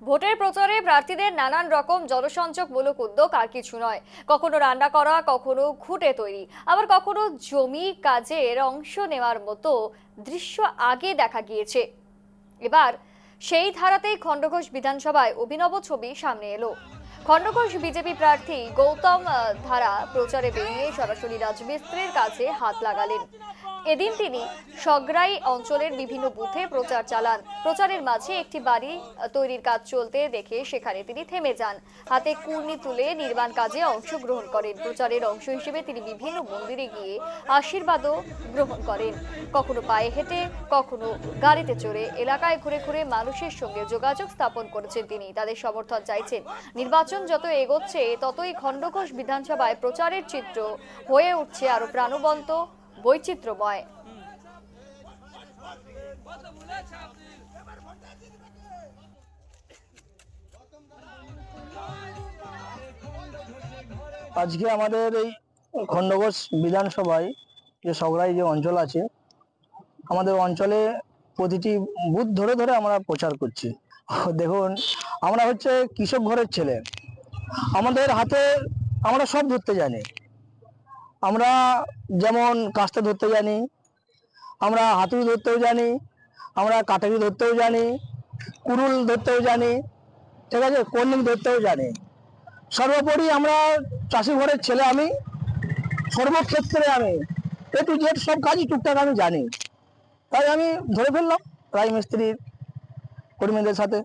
ভোটের প্রচারে প্রার্থীদের নানান রকম জনসংযোগমূলক উদ্যোগ আর কিছু নয়। কখনো রান্না করা, কখনো ঘুঁটে তৈরি, আবার কখনো জমি কাজের অংশ নেওয়ার মতো দৃশ্য আগে দেখা গিয়েছে। এবার সেই ধারাতেই খণ্ডঘোষ বিধানসভায় অভিনব ছবি সামনে এলো। খণ্ডঘোষ বিজেপি প্রার্থী গৌতম ধারা প্রচারে বেরিয়ে সরাসরি রাজমিস্ত্রির কাছে হাত লাগালেন। এদিন তিনি সগরাই অঞ্চলের বিভিন্ন বুথে প্রচার চালান। প্রচারের মাঝে একটি বাড়ি তৈরির কাজ চলতে দেখে সেখানে তিনি থেমে যান। হাতে কুর্নি তুলে নির্মাণ কাজে অংশগ্রহণ করেন। প্রচারের অংশ হিসেবে তিনি বিভিন্ন মন্দিরে গিয়ে আশীর্বাদও গ্রহণ করেন। কখনো পায়ে হেঁটে, কখনো গাড়িতে চড়ে এলাকায় ঘুরে ঘুরে মানুষের সঙ্গে যোগাযোগ স্থাপন করেছেন তিনি। তাদের সমর্থন চাইছেন। নির্বাচন যত এগোচ্ছে ততই খণ্ডঘোষ বিধানসভায় প্রচারের চিত্র হয়ে উঠছে আরো প্রাণবন্ত, বৈচিত্র্যময়। আজকে আমাদের এই খণ্ডঘোষ বিধানসভায় যে সগড়াই যে অঞ্চল আছে, আমাদের অঞ্চলে প্রতিটি বুথ ধরে ধরে আমরা প্রচার করছি। দেখুন, আমরা হচ্ছে কৃষক ঘরের ছেলে। আমাদের হাতে আমরা সব ধরতে জানি। আমরা যেমন কাস্তে ধরতে জানি, আমরা হাতুড়ি ধরতেও জানি, আমরা কাটারি ধরতেও জানি, কুড়ুল ধরতেও জানি, ঠিক আছে, কর্নিক ধরতেও জানি। সর্বোপরি আমরা চাষি ঘরের ছেলে। আমি সর্বক্ষেত্রে আমি এ টু জেড সব কাজই টুকটাক আমি জানি। তাই আমি ধরে ফেললাম রাজমিস্ত্রির কর্মীদের সাথে।